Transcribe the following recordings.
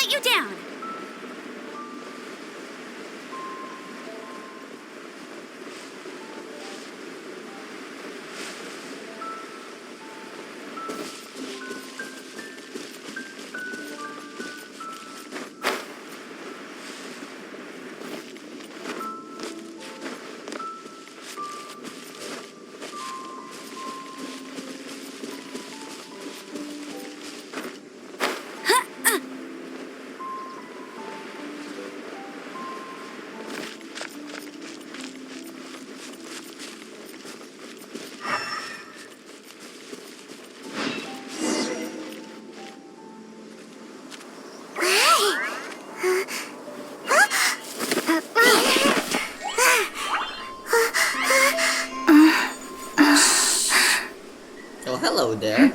get you down. Oh, hello there.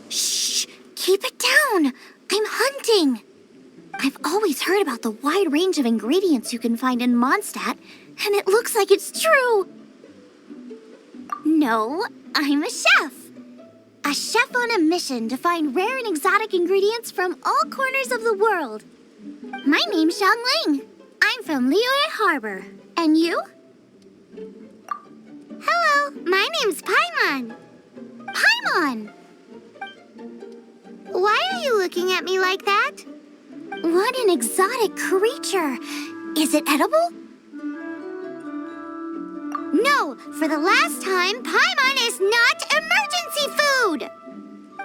Shh! Keep it down! I'm hunting! I've always heard about the wide range of ingredients you can find in Mondstadt, and it looks like it's true! No, I'm a chef! A chef on a mission to find rare and exotic ingredients from all corners of the world. My name's Xiang Ling. I'm from Liyue Harbor. And you? Hello, my name's Paimon. Paimon! Why are you looking at me like that? What an exotic creature! Is it edible? No, for the last time, Paimon is not emergency food!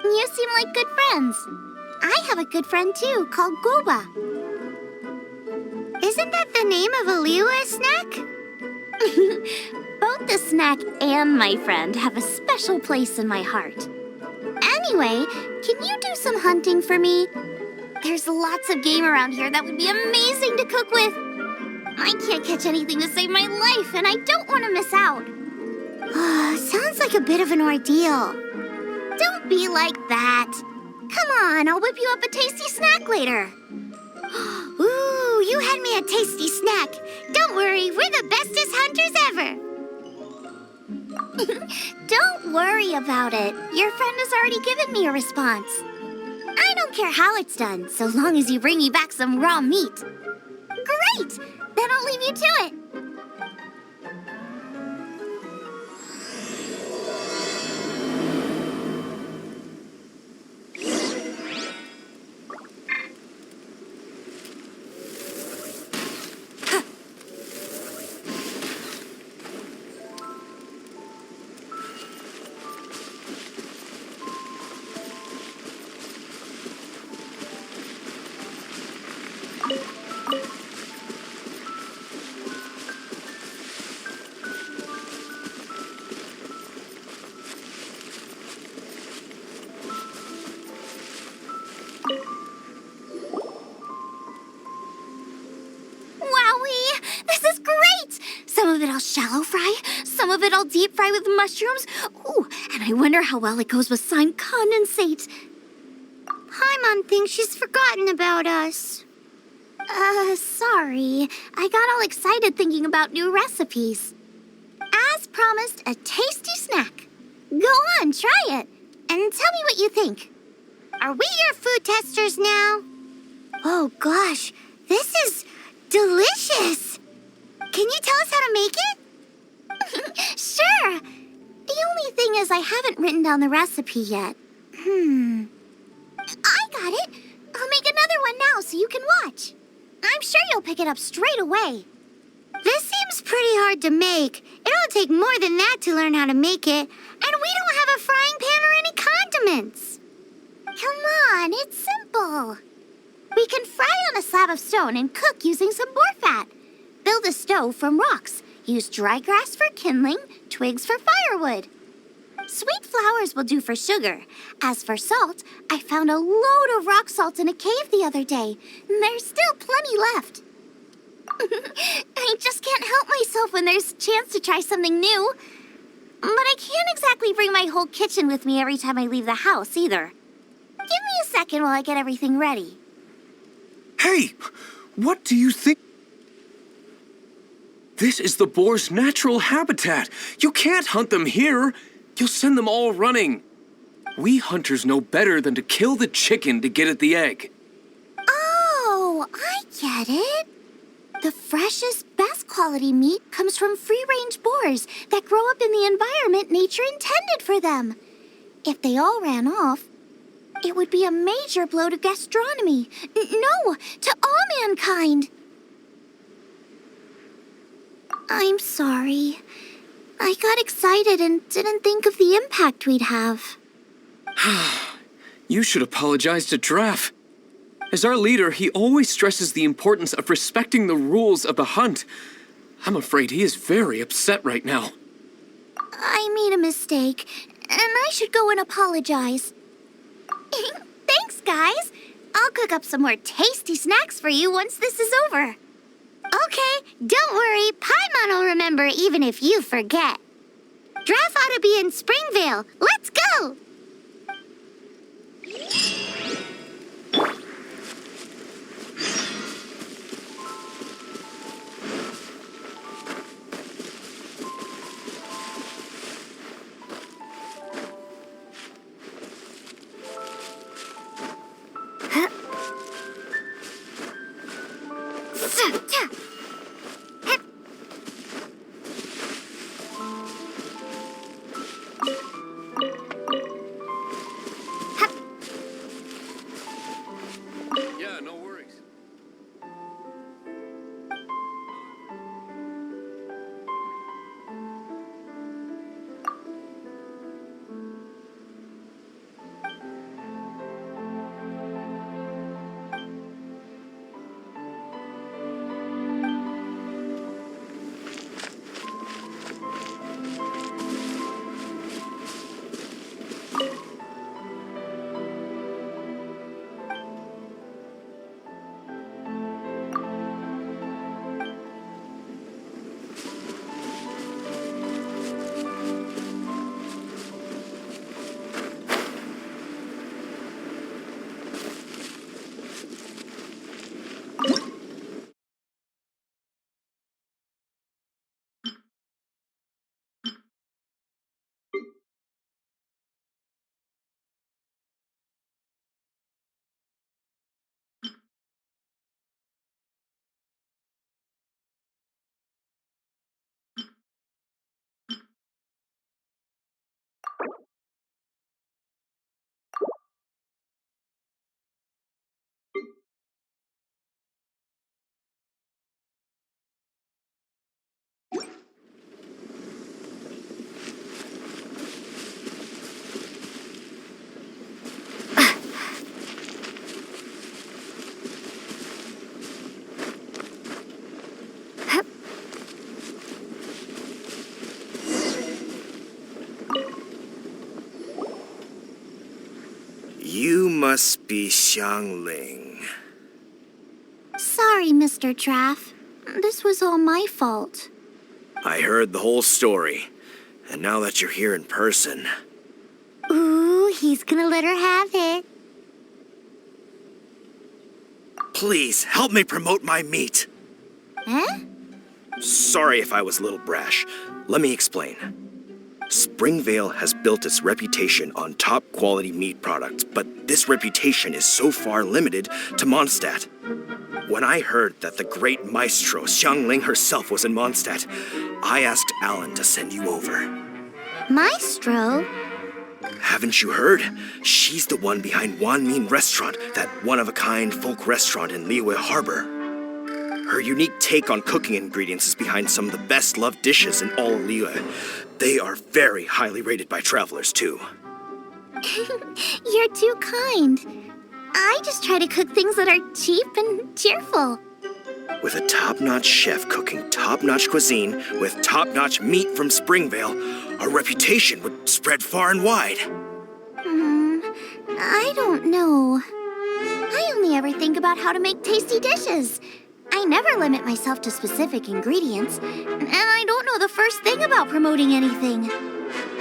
You seem like good friends. I have a good friend too, called Goba. Isn't that the name of a Liyue snack? Both the snack and my friend have a special place in my heart. Anyway, can you do some hunting for me? There's lots of game around here that would be amazing to cook with. I can't catch anything to save my life, and I don't want to miss out. Sounds like a bit of an ordeal. Don't be like that. Come on, I'll whip you up a tasty snack later. Ooh, you had me a tasty snack. Don't worry, we're the bestest hunters ever. Don't worry about it. Your friend has already given me a response. I don't care how it's done, so long as you bring me back some raw meat. Great! Then I'll leave you to it. Some of it I'll shallow fry, some of it I'll deep fry with mushrooms. Ooh, and I wonder how well it goes with slime condensate. Paimon thinks she's forgotten about us. Sorry. I got all excited thinking about new recipes. As promised, a tasty snack. Go on, try it, and tell me what you think. Are we your food testers now? Oh gosh, this is delicious. Can you tell us how to make it? Sure. The only thing is I haven't written down the recipe yet. I got it. I'll make another one now so you can watch. I'm sure you'll pick it up straight away. This seems pretty hard to make. It'll take more than that to learn how to make it. And we don't have a frying pan or any condiments. Come on, it's simple. We can fry on a slab of stone and cook using some boar fat. Build a stove from rocks. Use dry grass for kindling, twigs for firewood. Sweet flowers will do for sugar. As for salt, I found a load of rock salt in a cave the other day. There's still plenty left. I just can't help myself when there's a chance to try something new. But I can't exactly bring my whole kitchen with me every time I leave the house, either. Give me a second while I get everything ready. Hey! What do you think? This is the boar's natural habitat. You can't hunt them here. You'll send them all running. We hunters know better than to kill the chicken to get at the egg. Oh, I get it. The freshest, best quality meat comes from free-range boars that grow up in the environment nature intended for them. If they all ran off, it would be a major blow to gastronomy. No, to all mankind. I'm sorry. I got excited and didn't think of the impact we'd have. You should apologize to Draff. As our leader, he always stresses the importance of respecting the rules of the hunt. I'm afraid he is very upset right now. I made a mistake, and I should go and apologize. Thanks, guys. I'll cook up some more tasty snacks for you once this is over. Okay, don't worry. Paimon will remember even if you forget. Draff ought to be in Springvale. Let's go! Yeah, no worries. You must be Xiangling. Sorry, Mr. Draff. This was all my fault. I heard the whole story, and now that you're here in person... Ooh, he's gonna let her have it. Please, help me promote my meat. Huh? Sorry if I was a little brash. Let me explain. Springvale has built its reputation on top-quality meat products, but this reputation is so far limited to Mondstadt. When I heard that the great maestro Xiangling herself was in Mondstadt, I asked Alan to send you over. Maestro? Haven't you heard? She's the one behind Wanmin Restaurant, that one-of-a-kind folk restaurant in Liyue Harbor. Her unique take on cooking ingredients is behind some of the best-loved dishes in all of Liyue. They are very highly rated by travelers, too. You're too kind. I just try to cook things that are cheap and cheerful. With a top-notch chef cooking top-notch cuisine with top-notch meat from Springvale, our reputation would spread far and wide. I don't know. I only ever think about how to make tasty dishes. I never limit myself to specific ingredients, and I don't know the first thing about promoting anything.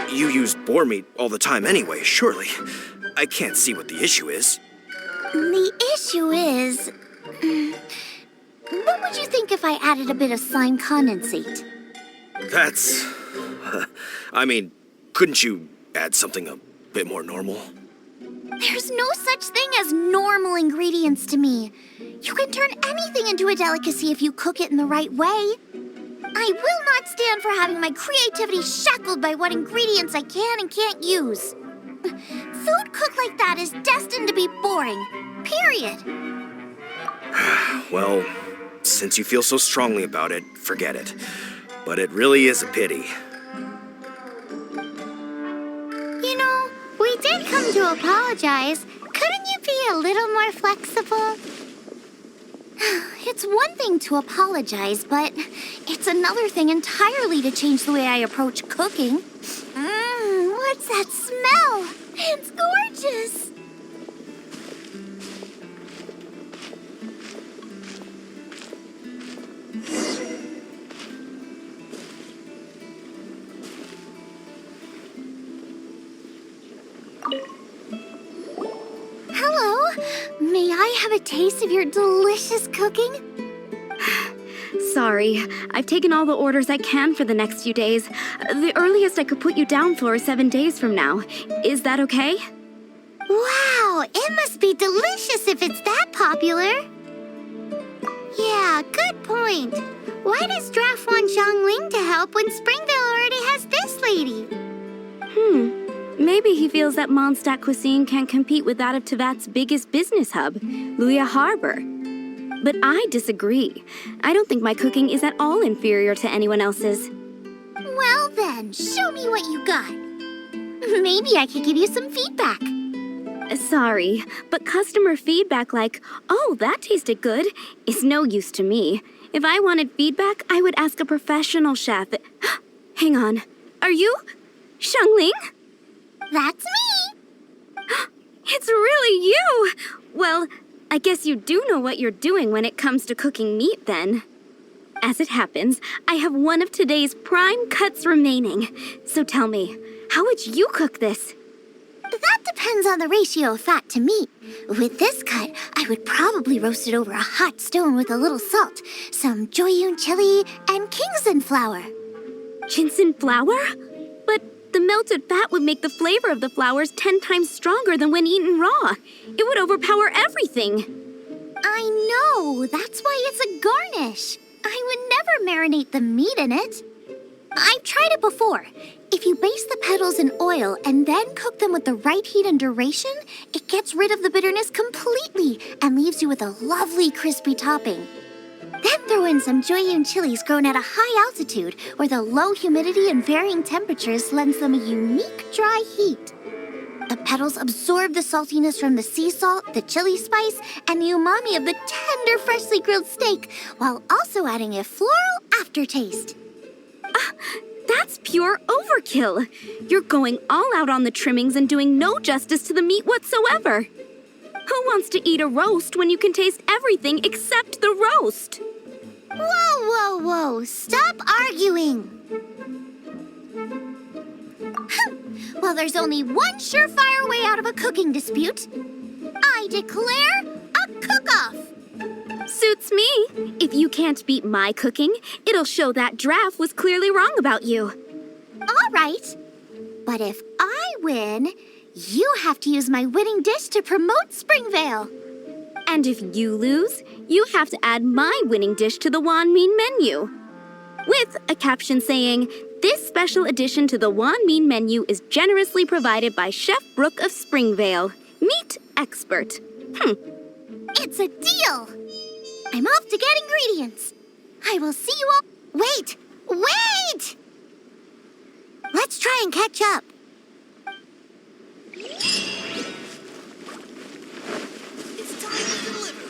You use boar meat all the time anyway, surely. I can't see what the issue is. The issue is... What would you think if I added a bit of slime condensate? That's... I mean, couldn't you add something a bit more normal? There's no such thing as normal ingredients to me. You can turn anything into a delicacy if you cook it in the right way. I will not stand for having my creativity shackled by what ingredients I can and can't use. Food cooked like that is destined to be boring. Period. Well, since you feel so strongly about it, forget it. But it really is a pity. You know, we did come to apologize. Couldn't you be a little more flexible? It's one thing to apologize, but it's another thing entirely to change the way I approach cooking. What's that smell? It's gorgeous. Hello. May I have a taste of your delicious cooking? Sorry, I've taken all the orders I can for the next few days. The earliest I could put you down for is 7 days from now. Is that okay? Wow, it must be delicious if it's that popular. Yeah, good point. Why does Draft want Xiangling to help when Springvale already has this lady? Maybe he feels that Mondstadt cuisine can't compete with that of Tevat's biggest business hub, Luya Harbor. But I disagree. I don't think my cooking is at all inferior to anyone else's. Well then, show me what you got. Maybe I could give you some feedback. Sorry, but customer feedback like, "Oh, that tasted good," is no use to me. If I wanted feedback, I would ask a professional chef. Hang on. Are you Xiangling? That's me. It's really you! Well, I guess you do know what you're doing when it comes to cooking meat, then. As it happens, I have one of today's prime cuts remaining. So tell me, how would you cook this? That depends on the ratio of fat to meat. With this cut, I would probably roast it over a hot stone with a little salt, some Joyun chili, and Kingston flour. Ginseng flour? But the melted fat would make the flavor of the flowers 10 times stronger than when eaten raw. It would overpower everything. I know, that's why it's a garnish. I would never marinate the meat in it. I've tried it before. If you baste the petals in oil and then cook them with the right heat and duration, it gets rid of the bitterness completely and leaves you with a lovely crispy topping. Then throw in some Joyun chilies grown at a high altitude where the low humidity and varying temperatures lends them a unique dry heat. The petals absorb the saltiness from the sea salt, the chili spice, and the umami of the tender, freshly grilled steak, while also adding a floral aftertaste. That's pure overkill. You're going all out on the trimmings and doing no justice to the meat whatsoever. Who wants to eat a roast when you can taste everything except the roast? Whoa, whoa, whoa! Stop arguing! Well, there's only one surefire way out of a cooking dispute. I declare a cook-off! Suits me. If you can't beat my cooking, it'll show that Draft was clearly wrong about you. All right. But if I win, you have to use my winning dish to promote Springvale. And if you lose, you have to add my winning dish to the Wan Min menu. With a caption saying, "This special addition to the Wan Min menu is generously provided by Chef Brooke of Springvale, meat expert." It's a deal. I'm off to get ingredients. I will see you all... Wait! Wait! Let's try and catch up. It's time to deliver.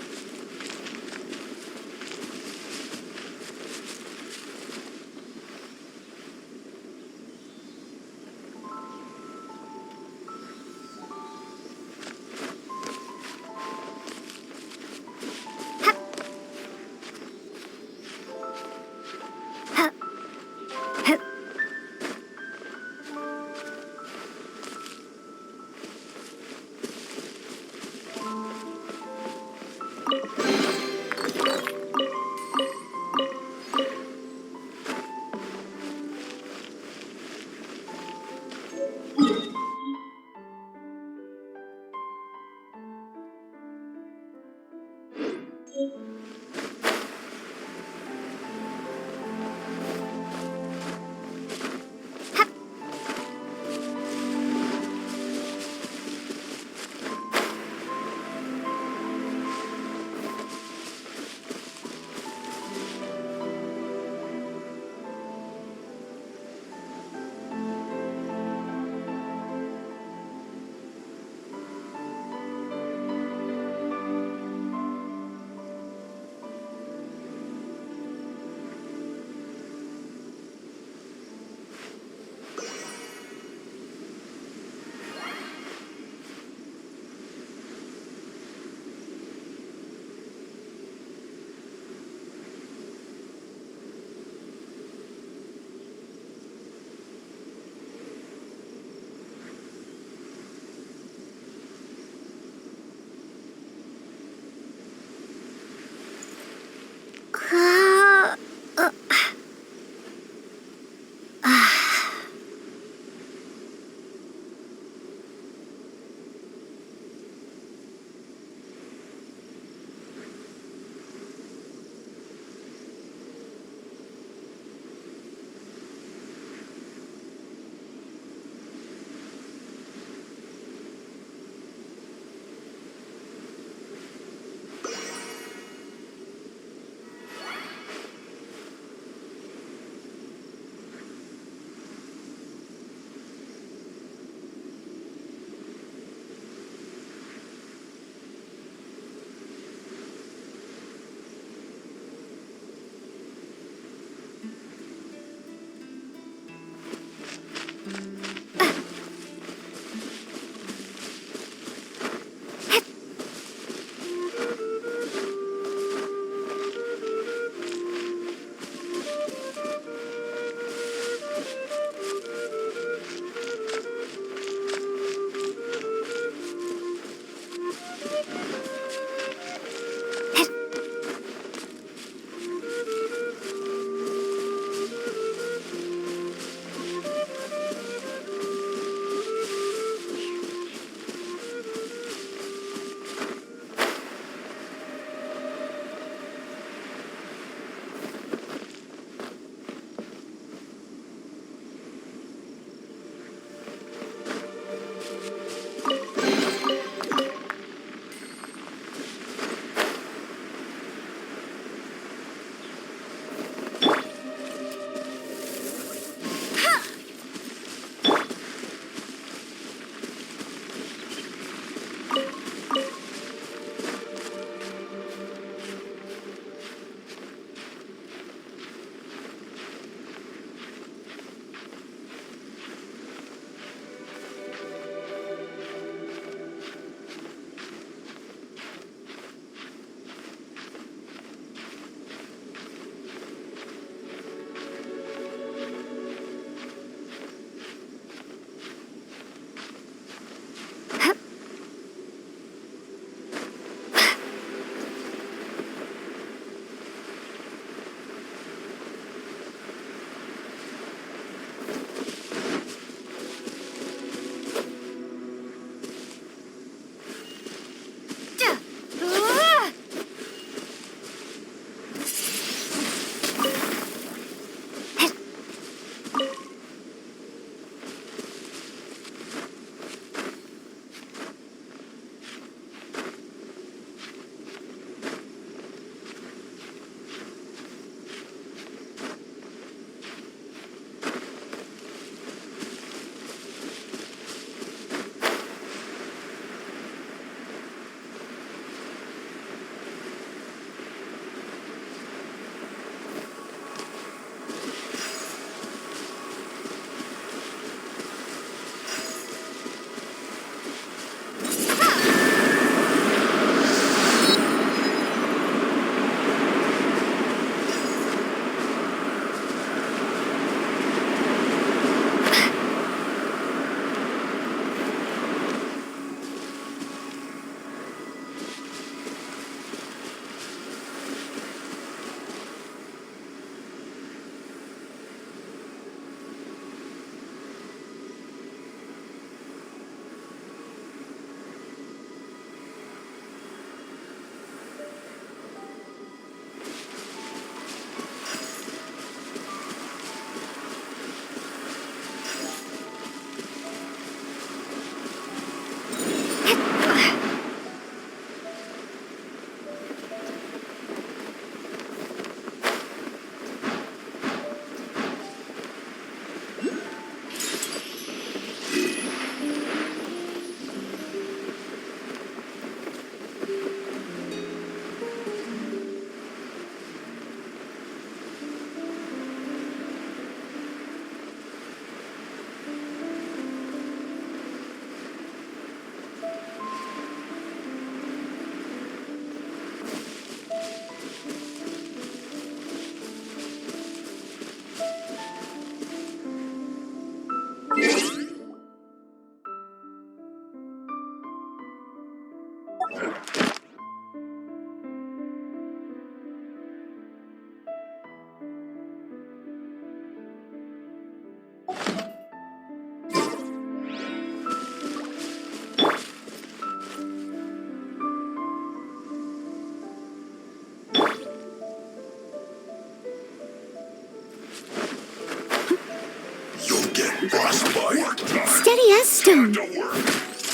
Frostbite. Steady as stone. To work.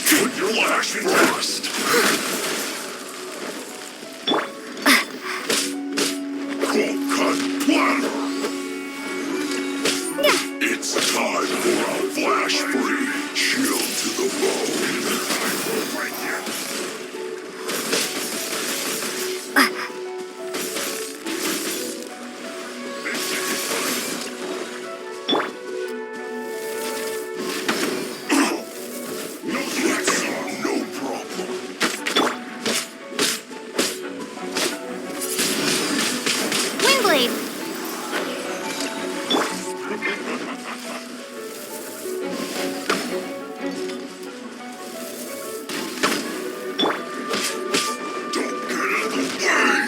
Put your lash frost. Cold cut platter. It's time for a flash free chill to the bone. Right here. No problem. Windblade. Don't get in the way.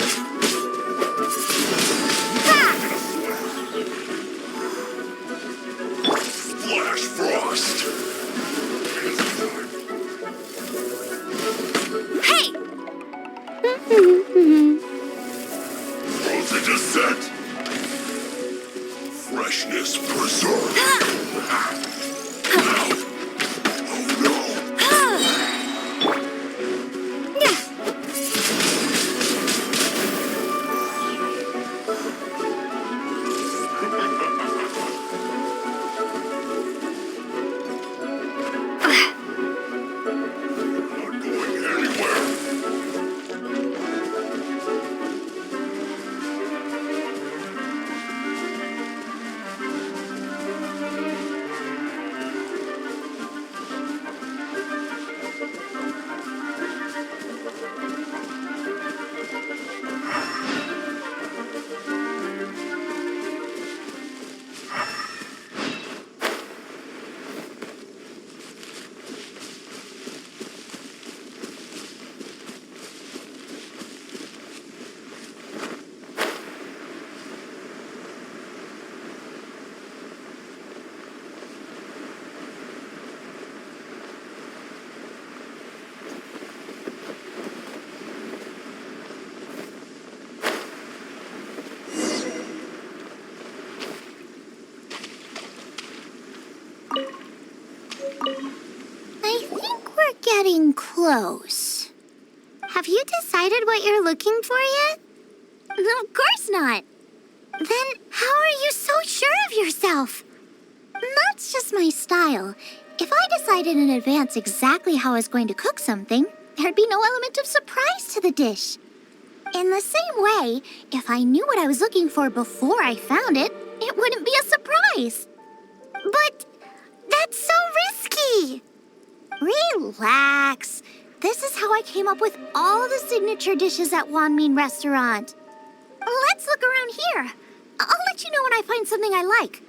Flash frost. Hey! Frozen descent. Freshness preserved. Oh no. Not going anywhere. I think we're getting close. Have you decided what you're looking for yet? No, of course not. Then how are you so sure of yourself? That's just my style. If I decided in advance exactly how I was going to cook something, there'd be no element of surprise to the dish. In the same way, if I knew what I was looking for before I found it, it wouldn't be a surprise. But that's so risky. Relax. This is how I came up with all the signature dishes at Wanmin Restaurant. Let's look around here. I'll let you know when I find something I like.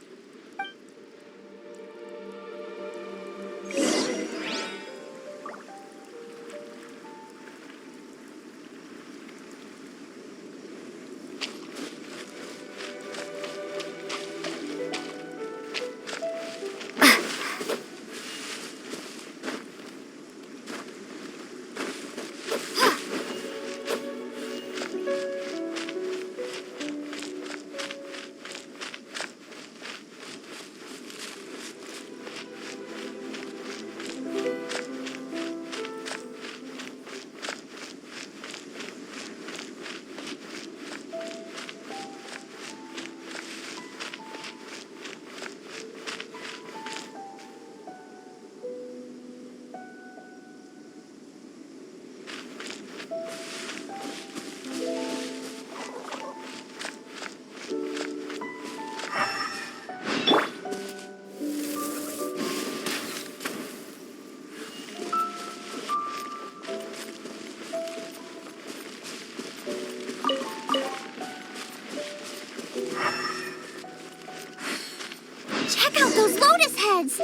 Check out those lotus heads!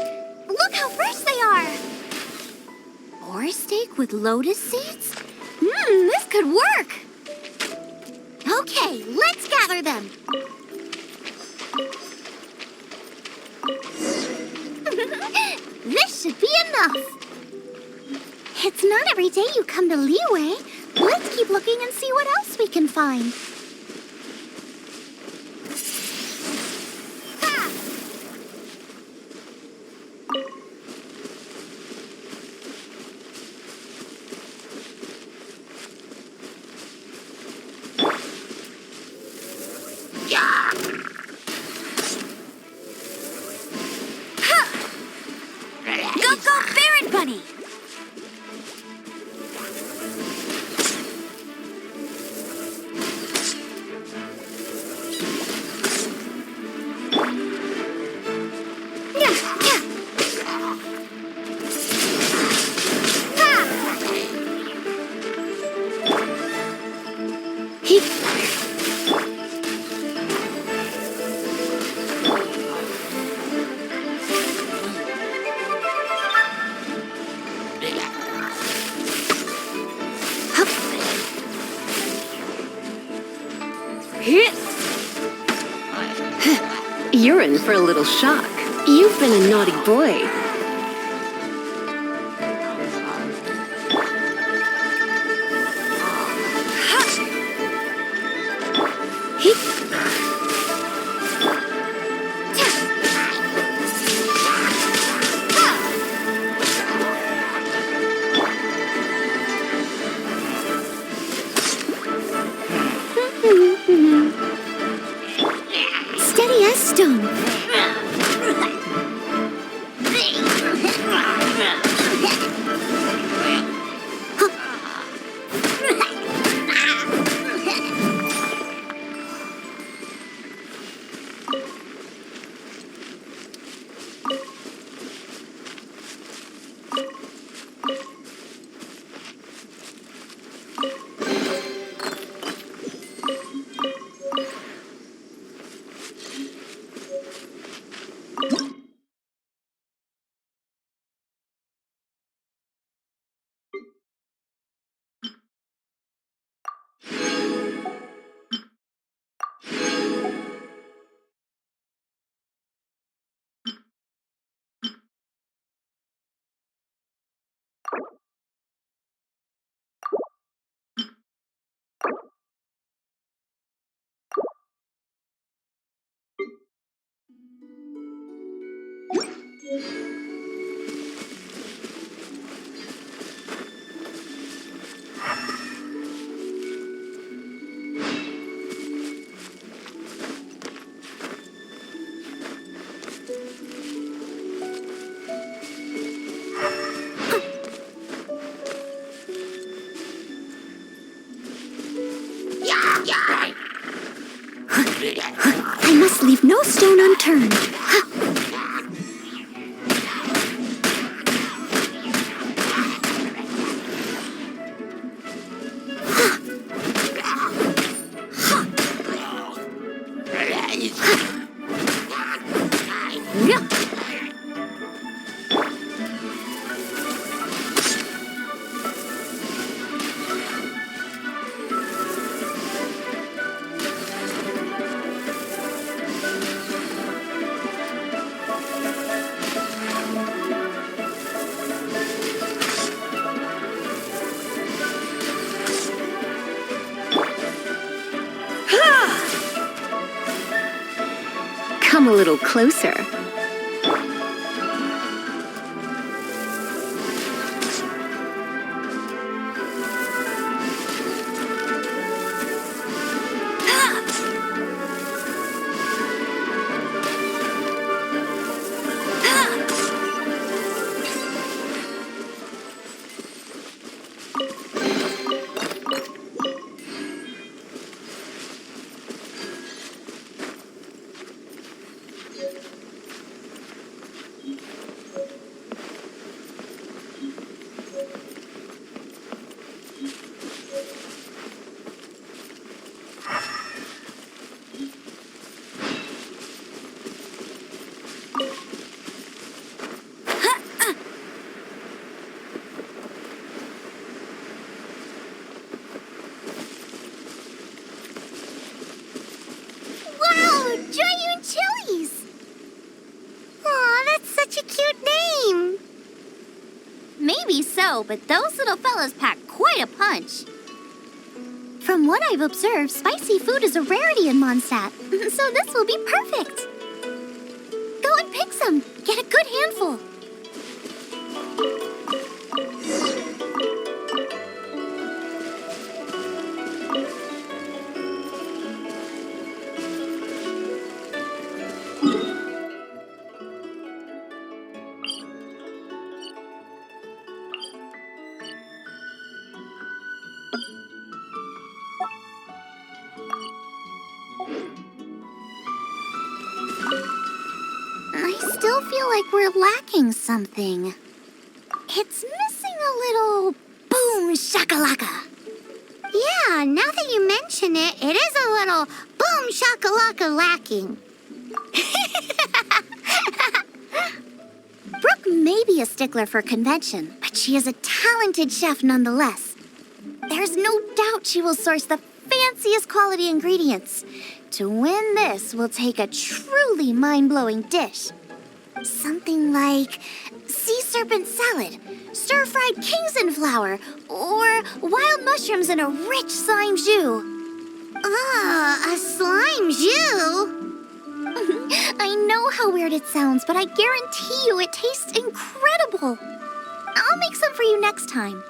Look how fresh they are! Boar steak with lotus seeds? This could work! Okay, let's gather them. This should be enough. It's not every day you come to Liyue. Let's keep looking and see what else we can find. Ha! money. You're in for a little shock. You've been a naughty boy. Steady as stone. I must leave no stone unturned. Come a little closer. Wow, Giant Chilies! Aw, that's such a cute name. Maybe so, but those little fellas pack quite a punch. From what I've observed, spicy food is a rarity in Mondstadt, so this will be perfect. Go and pick some. Get a good handful. still feel like we're lacking something. It's missing a little boom shakalaka. Yeah, now that you mention it, it is a little boom shakalaka lacking. Brooke may be a stickler for convention, but she is a talented chef nonetheless. There's no doubt she will source the fanciest quality ingredients. To win this, we'll take a truly mind-blowing dish. Something like sea serpent salad, stir-fried Kingston flour, or wild mushrooms in a rich slime jus. A slime jus? I know how weird it sounds, but I guarantee you it tastes incredible. I'll make some for you next time.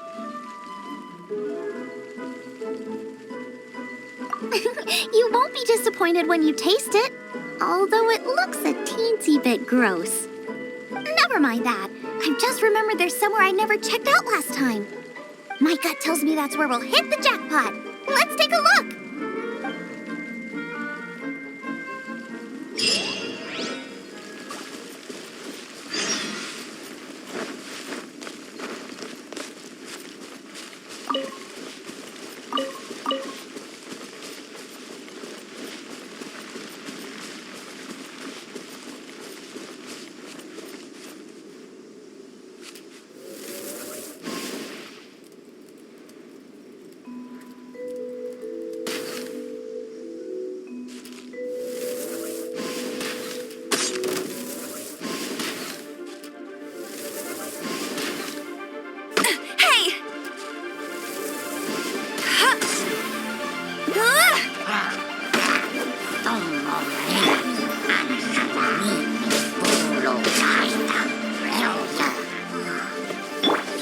You won't be disappointed when you taste it, although it looks a teensy bit gross. Never mind that. I've just remembered there's somewhere I never checked out last time. My gut tells me that's where we'll hit the jackpot. Let's take a look.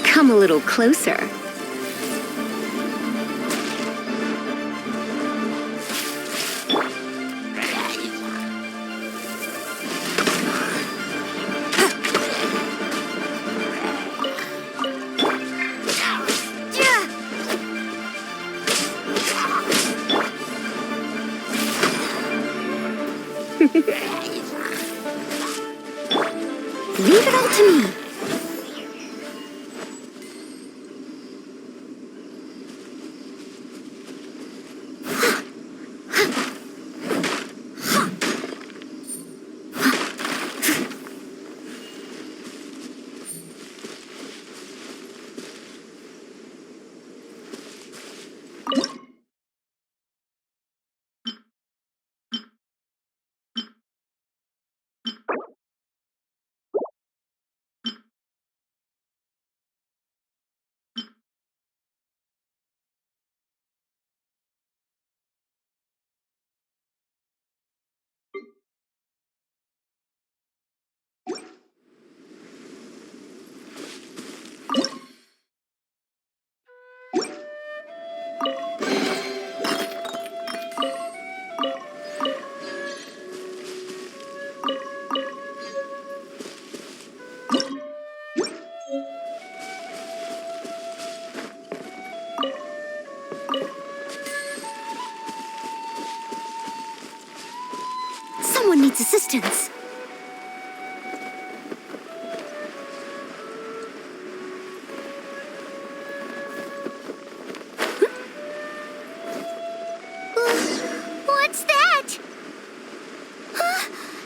Come a little closer. Leave it all to me. Someone needs assistance. What's that?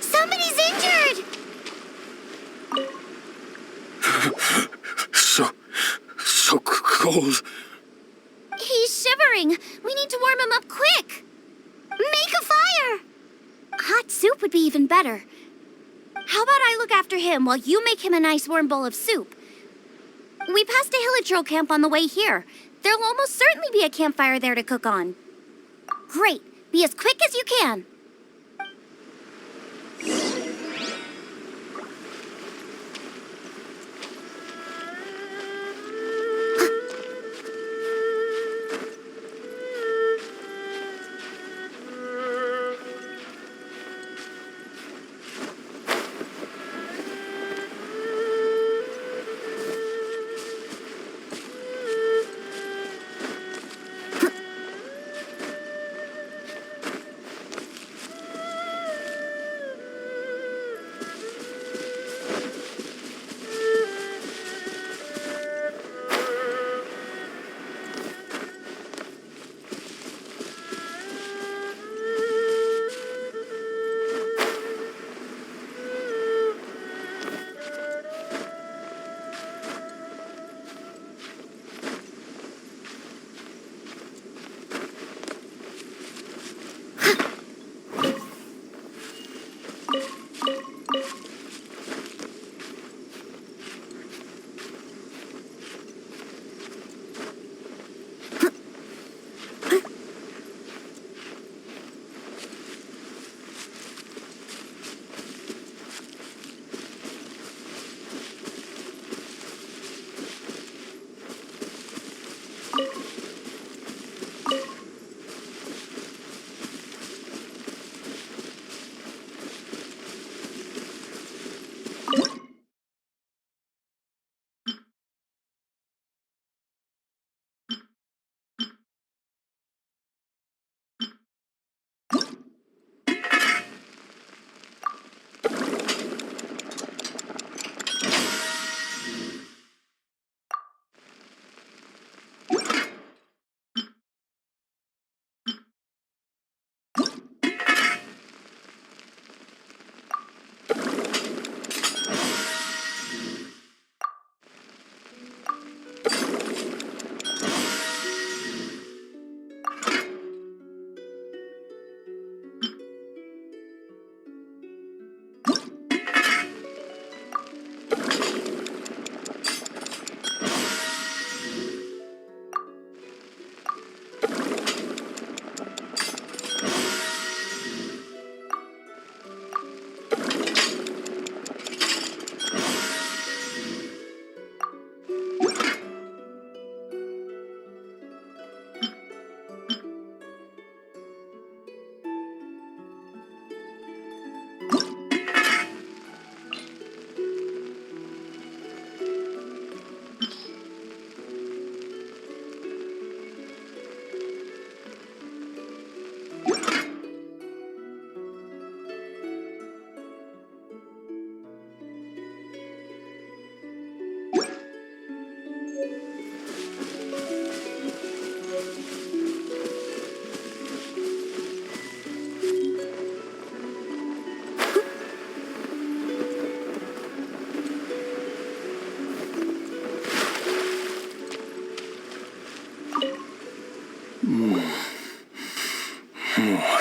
Somebody's injured! So cold. He's shivering. We need to warm him up quick. Make a fire! Hot soup would be even better. How about I look after him while you make him a nice warm bowl of soup? We passed a Hilichurl camp on the way here. There'll almost certainly be a campfire there to cook on. Great. Be as quick as you can.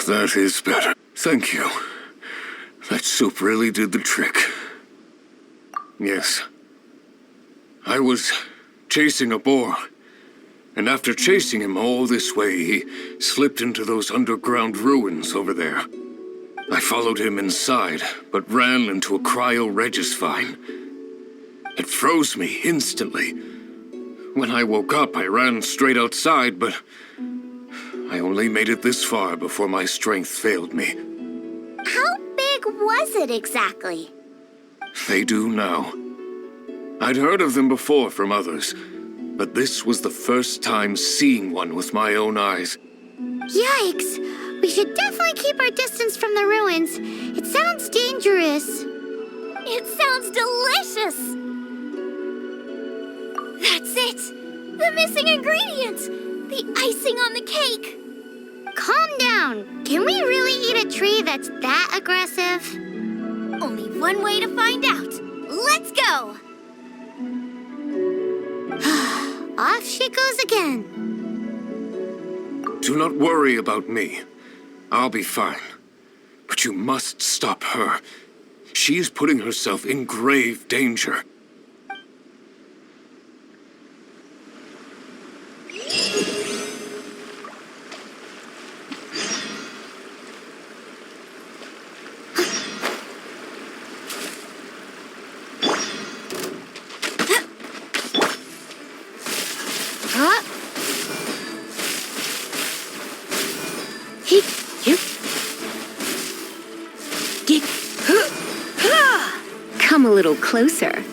That is better. Thank you. That soup really did the trick. Yes. I was chasing a boar. And after chasing him all this way, he slipped into those underground ruins over there. I followed him inside, but ran into a cryo-regis vine. It froze me instantly. When I woke up, I ran straight outside, but I only made it this far before my strength failed me. How big was it exactly? They do now. I'd heard of them before from others, but this was the first time seeing one with my own eyes. Yikes! We should definitely keep our distance from the ruins. It sounds dangerous. It sounds delicious! That's it! The missing ingredient! The icing on the cake! Calm down. Can we really eat a tree that's that aggressive? Only one way to find out. Let's go! Off she goes again. Do not worry about me. I'll be fine. But you must stop her. She is putting herself in grave danger. Come a little closer.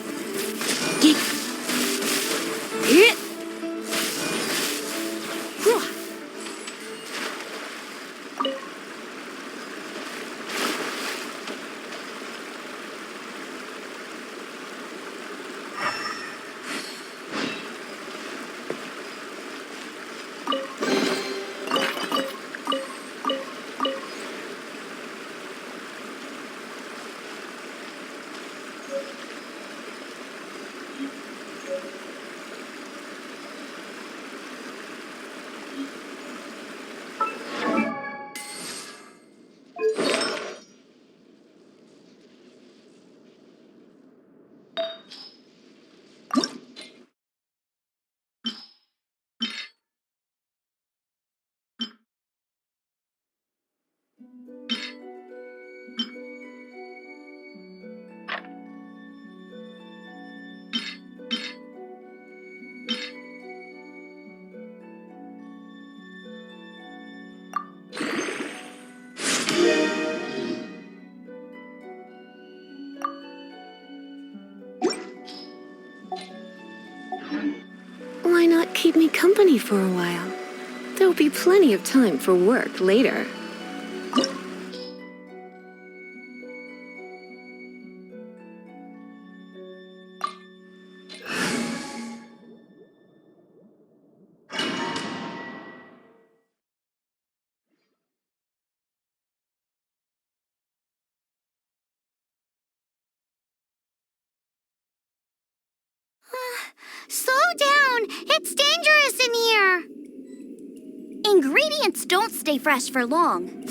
Why not keep me company for a while? There'll be plenty of time for work later. Slow down! It's dangerous in here! Ingredients don't stay fresh for long.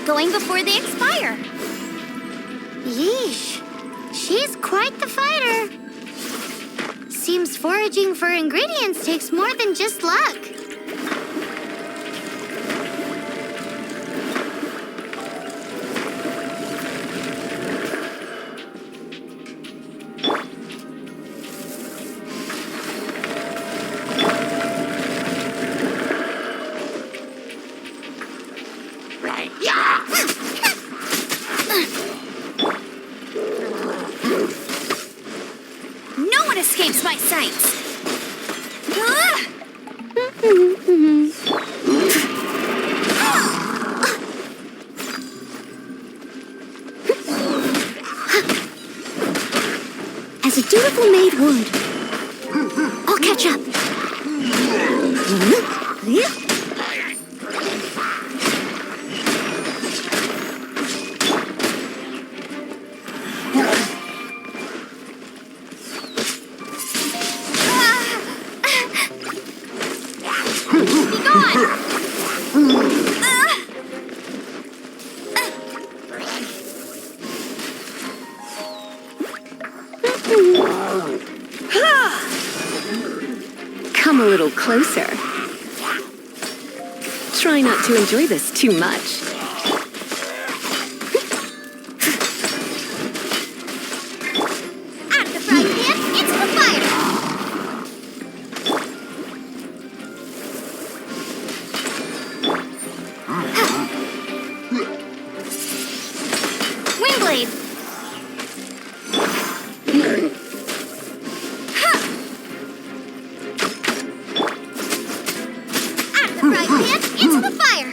get going before they expire. Yeesh. She's quite the fighter. Seems foraging for ingredients takes more than just luck. No one escapes my sights. As a dutiful maid would. I'll catch up. Come a little closer. Try not to enjoy this too much. Out of the frying pan, into the fire! Windblade! Out of the frying pan, into the fire!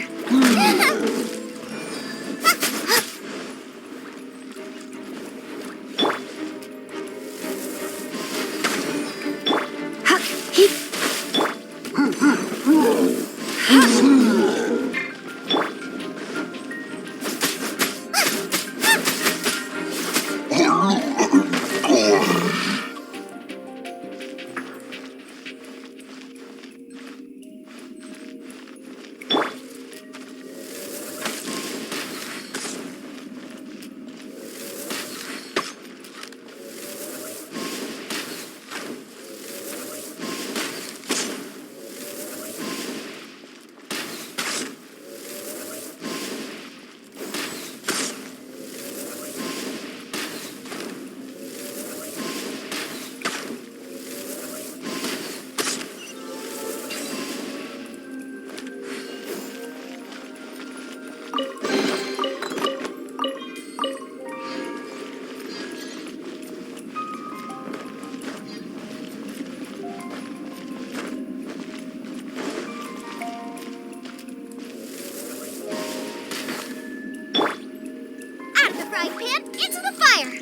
Out of the frying pan, into the fire!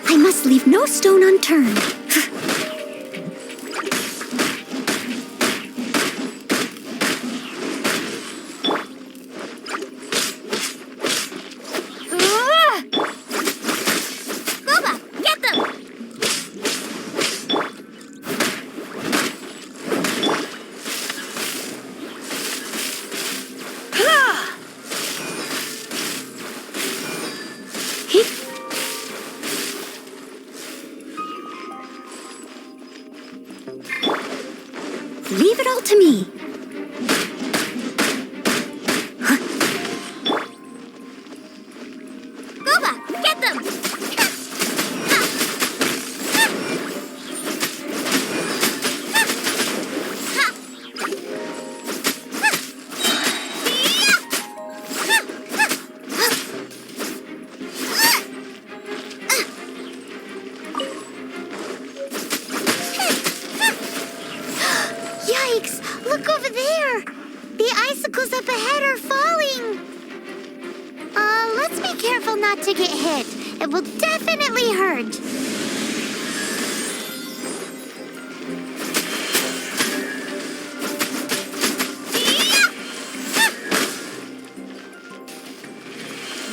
I must leave no stone unturned. Boba, get them! Leave it all to me. Gooba, get them! Yikes! Look over there! The icicles up ahead are falling! Let's be careful not to get hit. It will definitely hurt.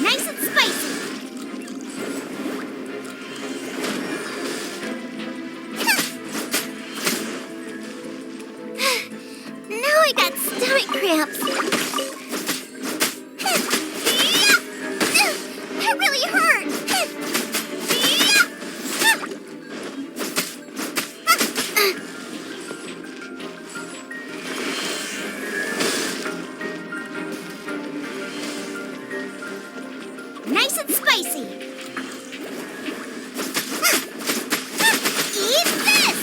Nice and spicy. Now I got stomach cramps. That really hurt. Nice and spicy. Eat this!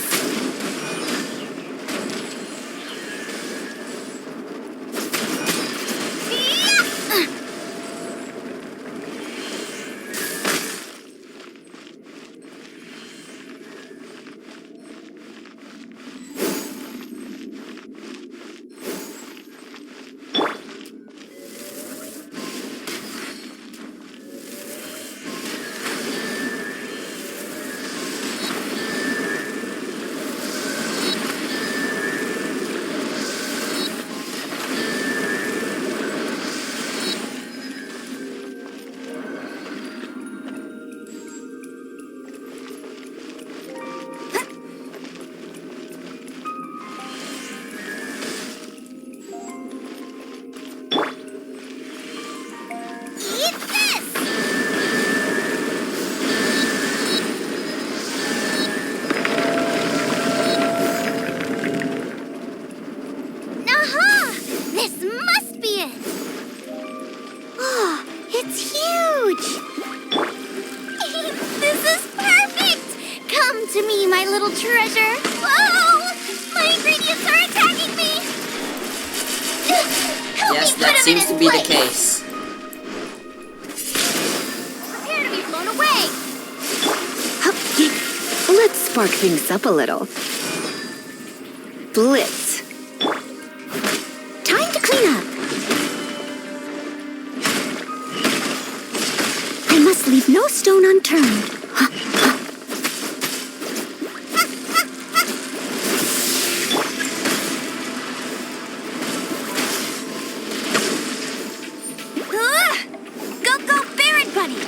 Eat this! Aha! This must be it! Oh, it's huge! This is perfect! Come to me, my little treasure! Whoa! My ingredients are attacking me! Help Yes, me put that 'em in seems his to be the place. case. Prepare to be blown away! Let's spark things up a little. Blitz. Time to clean up. I must leave no stone unturned. Go, go, Baron Bunny!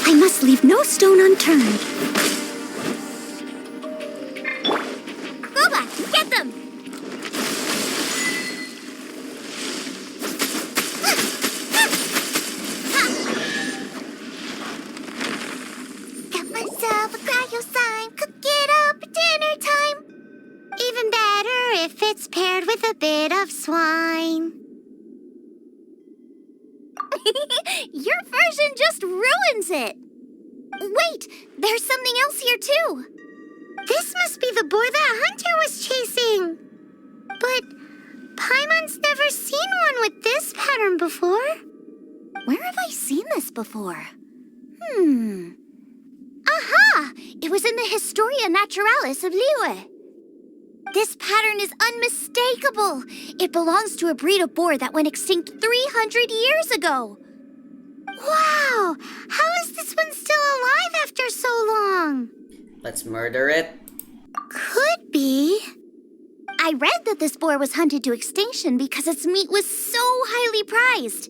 I must leave no stone unturned. Gooba, get them! Got myself a cryo sign, cook it up at dinner time. Even better if it's paired with a bit of swine. Your version just ruins it. Wait, there's something else here too. This must be the boar that Hunter was chasing. But Paimon's never seen one with this pattern before. Where have I seen this before? Aha! It was in the Historia Naturalis of Liyue. This pattern is unmistakable. It belongs to a breed of boar that went extinct 300 years ago. Wow! How is this one still alive after so long? Let's murder it. Could be. I read that this boar was hunted to extinction because its meat was so highly prized.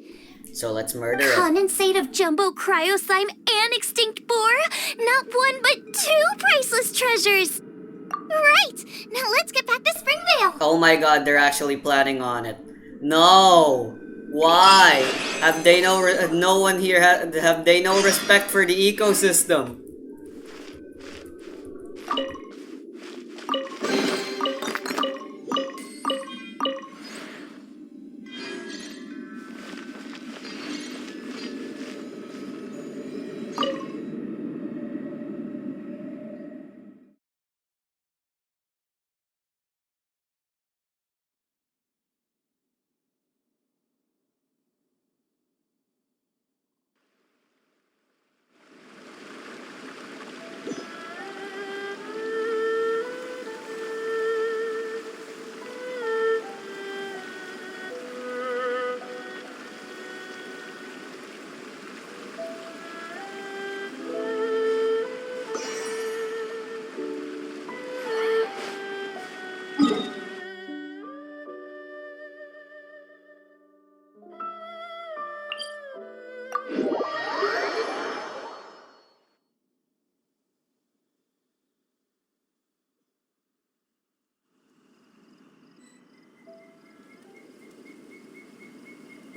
So let's murder it. Condensate of jumbo cryo slime and extinct boar? Not one but two priceless treasures! Right! Now let's get back to Springvale! Oh my god, they're actually planning on it. No. Why? Have they no one here have they no respect for the ecosystem?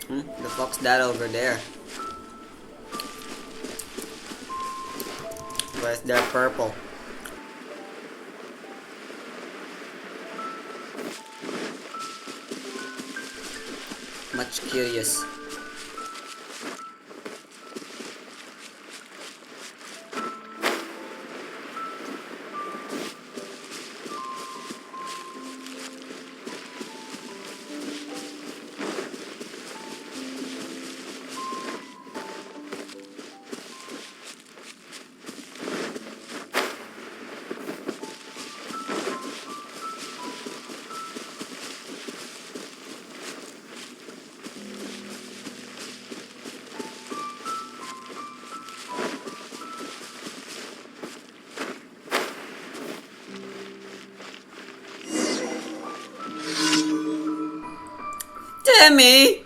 The fuck's that over there? Where's their purple? Much curious. Timmy!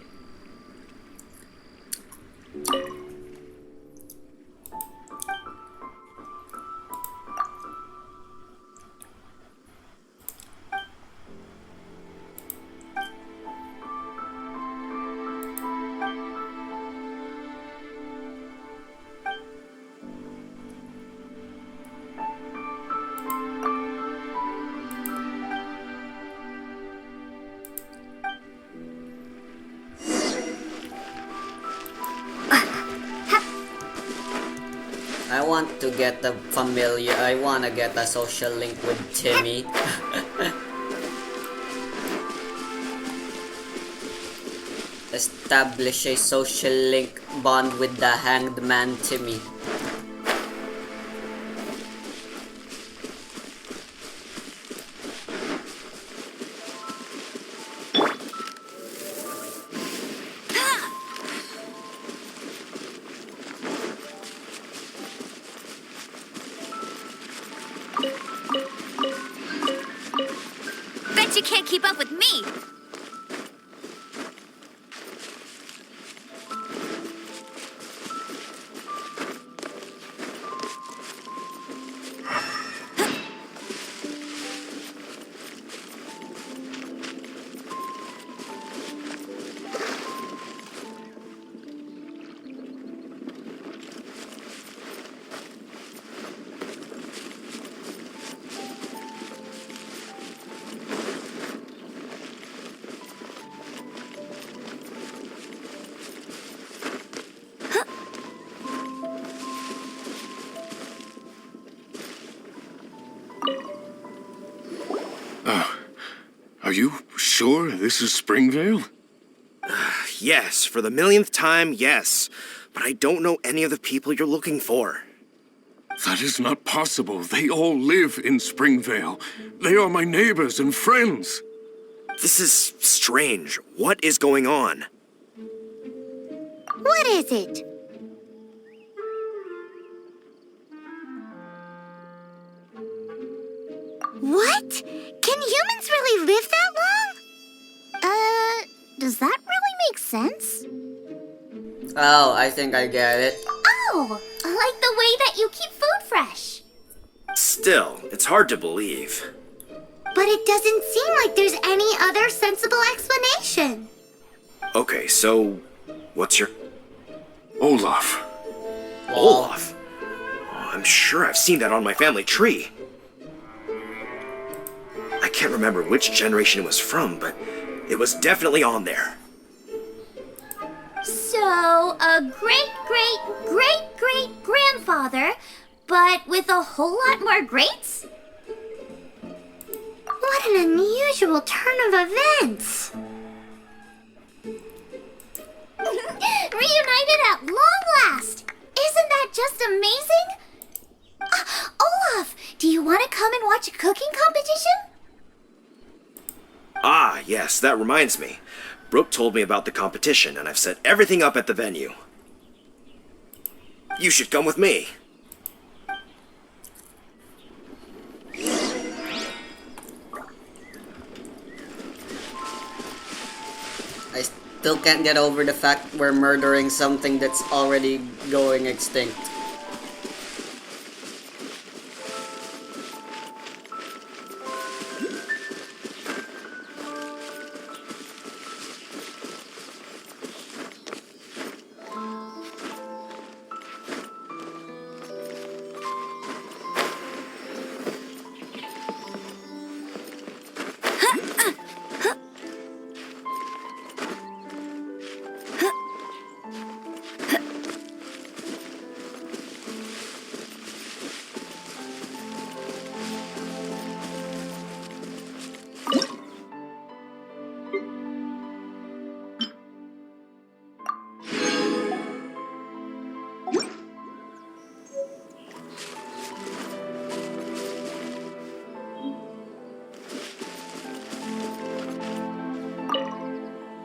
I wanna get a social link with Timmy. Establish a social link bond with the hanged man Timmy. You can't keep up with me. Are you sure this is Springvale? Yes, for the millionth time, yes. But I don't know any of the people you're looking for. That is not possible. They all live in Springvale. They are my neighbors and friends. This is strange. What is going on? What is it? What? Can humans really live that long? Does that really make sense? Oh, I think I get it. Oh, like the way that you keep food fresh. Still, it's hard to believe. But it doesn't seem like there's any other sensible explanation. Okay, so what's your Olaf. Olaf? Oh, I'm sure I've seen that on my family tree. I can't remember which generation it was from, but it was definitely on there. So, a great-great-great-great-grandfather, but with a whole lot more greats? What an unusual turn of events! Reunited at long last! Isn't that just amazing? Olaf, do you want to come and watch a cooking competition? Ah, yes, that reminds me. Brooke told me about the competition, and I've set everything up at the venue. You should come with me. I still can't get over the fact we're murdering something that's already going extinct.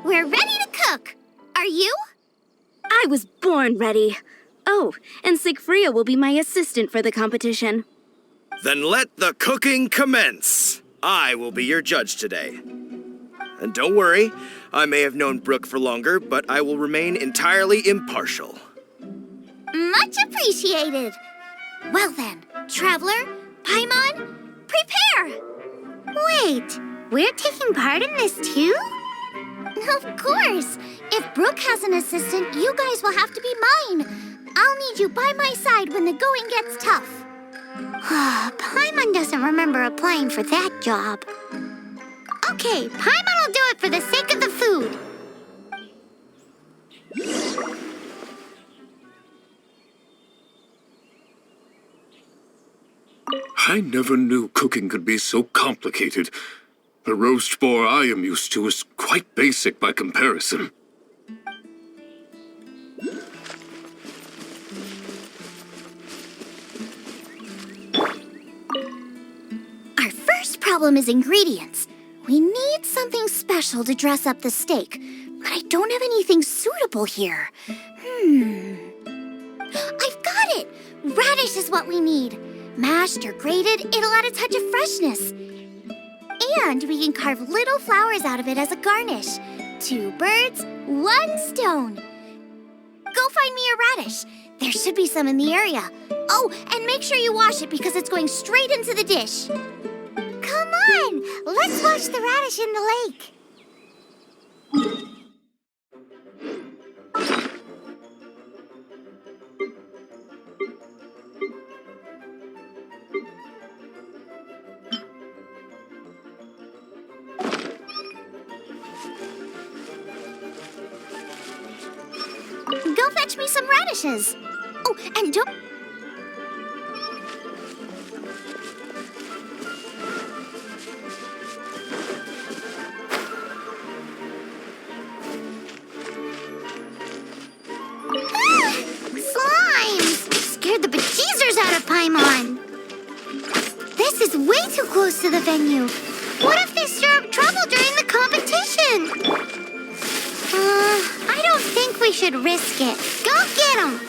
We're ready to cook! Are you? I was born ready. Oh, and Sigfria will be my assistant for the competition. Then let the cooking commence. I will be your judge today. And don't worry, I may have known Brooke for longer, but I will remain entirely impartial. Much appreciated! Well then, Traveler, Paimon, prepare! Wait, we're taking part in this too? Of course! If Brooke has an assistant, you guys will have to be mine. I'll need you by my side when the going gets tough. Paimon doesn't remember applying for that job. Okay, Paimon will do it for the sake of the food. I never knew cooking could be so complicated. The roast boar I am used to is quite basic by comparison. Our first problem is ingredients. We need something special to dress up the steak, but I don't have anything suitable here. I've got it! Radish is what we need. Mashed or grated, it'll add a touch of freshness. And we can carve little flowers out of it as a garnish. 2 birds, 1 stone. Go find me a radish. There should be some in the area. Oh, and make sure you wash it because it's going straight into the dish. Come on, let's wash the radish in the lake. Go fetch me some radishes. Oh, and don't... Slimes! Scared the bejeezers out of Paimon. This is way too close to the venue. What if they stir up trouble during the competition? I don't think we should risk it. Go get them!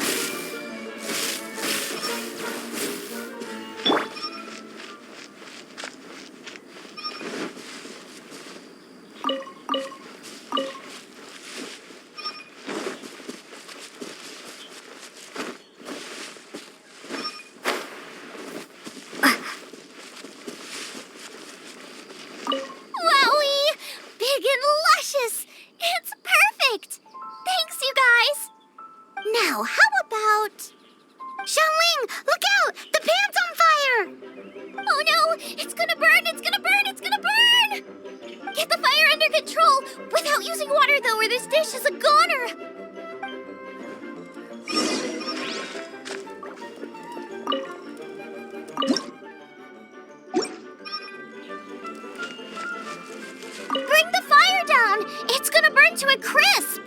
Wowie! Big and luscious! It's perfect! Without using water, though, or this dish is a goner! Bring the fire down! It's gonna burn to a crisp!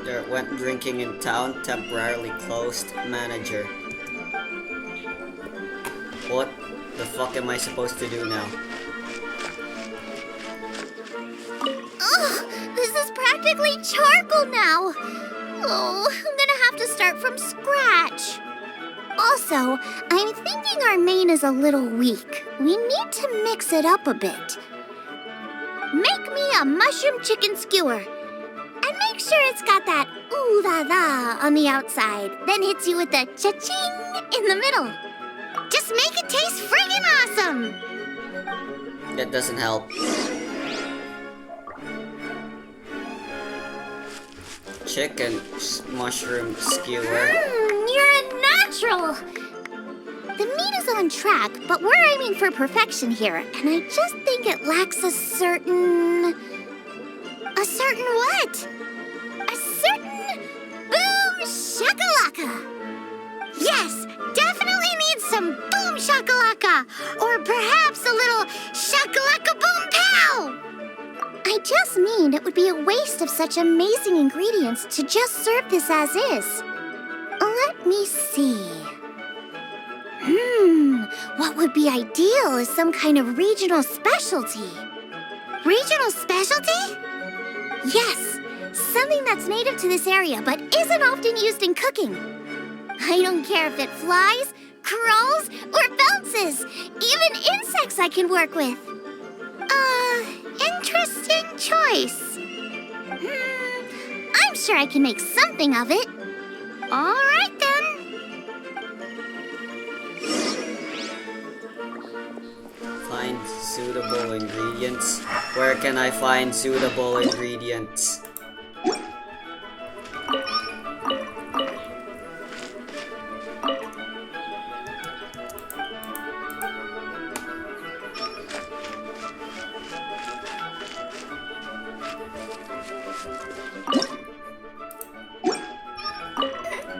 There went drinking in town, temporarily closed, manager. What the fuck am I supposed to do now? Ugh, this is practically charcoal now. Oh, I'm gonna have to start from scratch. Also, I'm thinking our main is a little weak. We need to mix it up a bit. Make me a mushroom chicken skewer. And make sure it's got that ooh la la on the outside. Then hits you with the cha-ching in the middle. Just make it taste friggin' awesome! That doesn't help. Chicken mushroom skewer. You're a natural! The meat is on track, but we're aiming for perfection here, and I just think it lacks a certain... A certain what? A certain boom shakalaka! Yes, definitely needs some boom shakalaka, or perhaps a little shakalaka boom pow! I just mean it would be a waste of such amazing ingredients to just serve this as is. Let me see. What would be ideal is some kind of regional specialty. Regional specialty? Yes, something that's native to this area but isn't often used in cooking. I don't care if it flies, crawls, or bounces. Even insects I can work with. Interesting choice. I'm sure I can make something of it. All right, then. Find suitable ingredients. Where can I find suitable ingredients?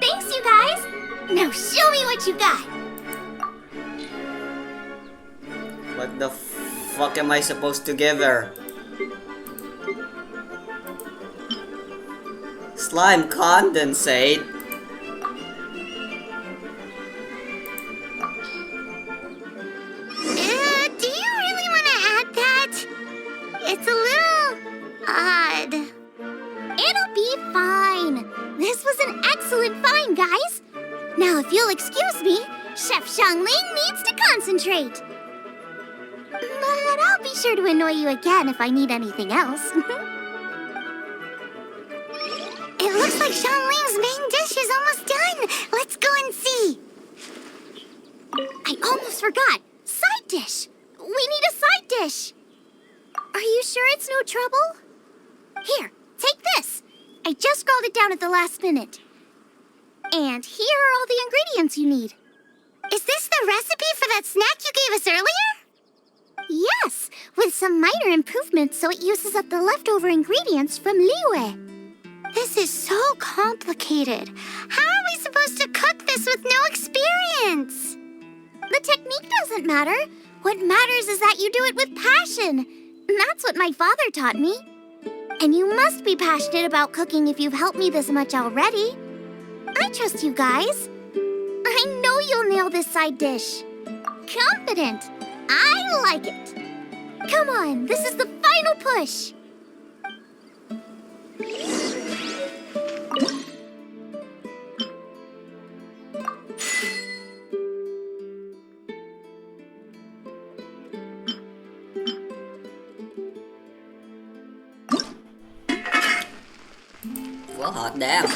Thanks, you guys. Now show me what you got. What the fuck am I supposed to give her? Slime condensate? Do you really want to add that? It's a little odd. It'll be fine. This was an excellent find, guys. Now, if you'll excuse me, Chef Xiangling needs to concentrate. But I'll be sure to annoy you again if I need anything else. It looks like Xiangling's main dish is almost done. Let's go and see. I almost forgot. Side dish. We need a side dish. Are you sure it's no trouble? Here, take this. I just scrolled it down at the last minute. And here are all the ingredients you need. Is this the recipe for that snack you gave us earlier? Yes, with some minor improvements so it uses up the leftover ingredients from Liyue. This is so complicated. How are we supposed to cook this with no experience? The technique doesn't matter. What matters is that you do it with passion. That's what my father taught me. And you must be passionate about cooking if you've helped me this much already. I trust you guys. I know you'll nail this side dish. Confident. I like it. Come on, this is the final push. Well, hot damn.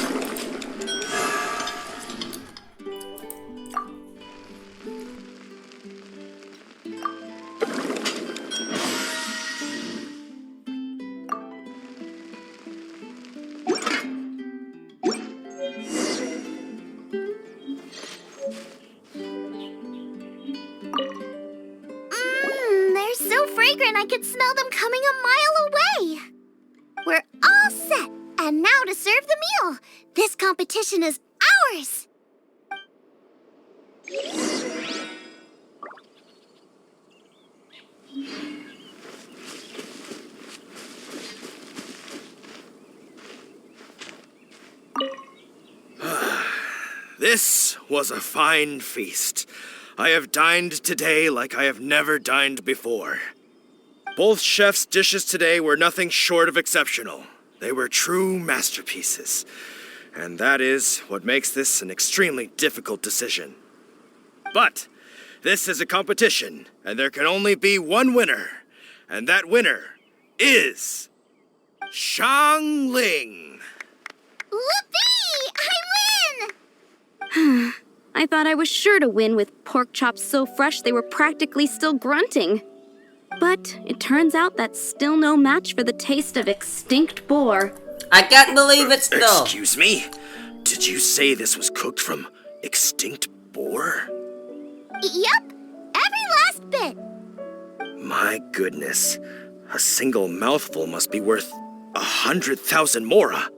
fragrant I could smell them coming a mile away. We're all set, and now to serve the meal. This competition is ours. This was a fine feast. I have dined today like I have never dined before. Both chefs' dishes today were nothing short of exceptional. They were true masterpieces. And that is what makes this an extremely difficult decision. But this is a competition, and there can only be one winner. And that winner is Shang Ling. Whoopee! I win! I thought I was sure to win with pork chops so fresh they were practically still grunting. But it turns out that's still no match for the taste of extinct boar. I can't believe it still. Excuse me? Did you say this was cooked from extinct boar? Yep, every last bit. My goodness. A single mouthful must be worth 100,000 mora.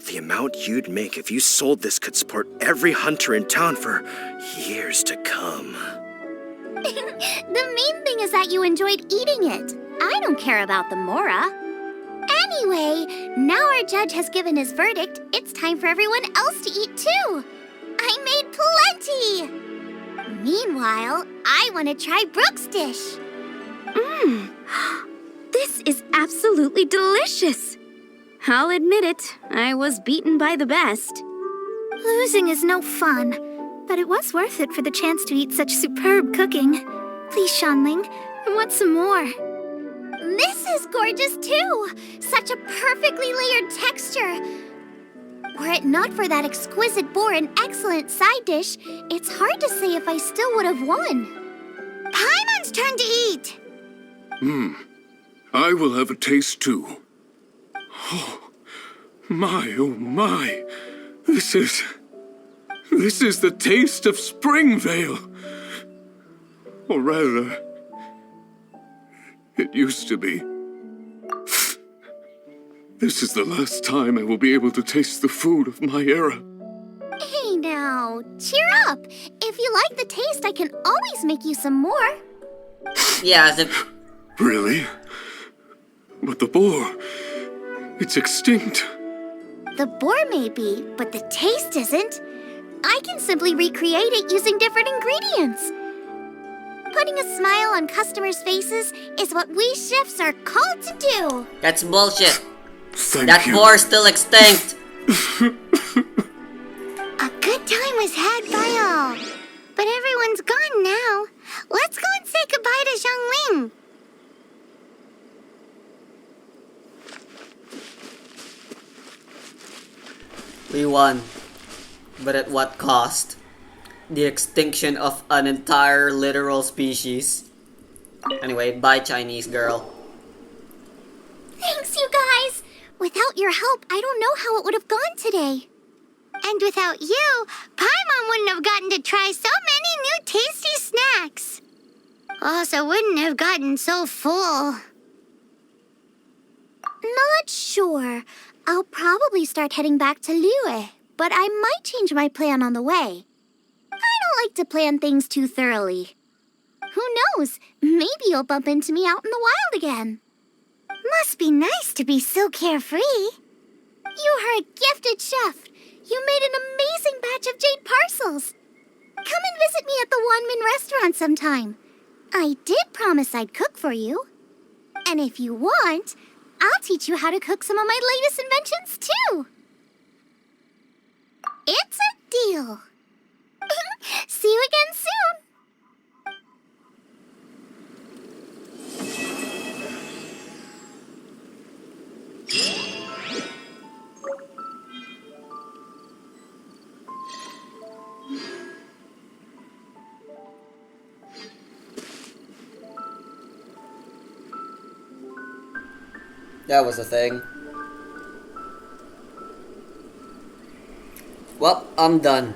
The amount you'd make if you sold this could support every hunter in town for years to come. The main thing is that you enjoyed eating it. I don't care about the mora. Anyway, now our judge has given his verdict. It's time for everyone else to eat too. I made plenty. Meanwhile, I want to try Brooke's dish. This is absolutely delicious. I'll admit it, I was beaten by the best. Losing is no fun, but it was worth it for the chance to eat such superb cooking. Please, Shanling, I want some more. This is gorgeous too! Such a perfectly layered texture. Were it not for that exquisite boar and excellent side dish, it's hard to say if I still would have won. Paimon's turn to eat! I will have a taste too. Oh my. This is the taste of Springvale. Or rather, it used to be. This is the last time I will be able to taste the food of my era. Hey now, cheer up. If you like the taste, I can always make you some more. Yeah, as if... Really? But the boar, it's extinct. The boar may be, but the taste isn't. I can simply recreate it using different ingredients. Putting a smile on customers' faces is what we chefs are called to do. That's bullshit. Thank That you. boar's still extinct. A good time was had by all. But everyone's gone now. Let's go and say goodbye to Xiangling. We won. But at what cost? The extinction of an entire literal species. Anyway, bye Chinese girl. Thanks, you guys. Without your help, I don't know how it would have gone today. And without you, Paimon wouldn't have gotten to try so many new tasty snacks. Also wouldn't have gotten so full. Not sure. I'll probably start heading back to Liyue, but I might change my plan on the way. I don't like to plan things too thoroughly. Who knows? Maybe you'll bump into me out in the wild again. Must be nice to be so carefree. You are a gifted chef. You made an amazing batch of jade parcels. Come and visit me at the Wanmin restaurant sometime. I did promise I'd cook for you. And if you want, I'll teach you how to cook some of my latest inventions too. It's a deal. See you again soon. That was a thing. Well, I'm done.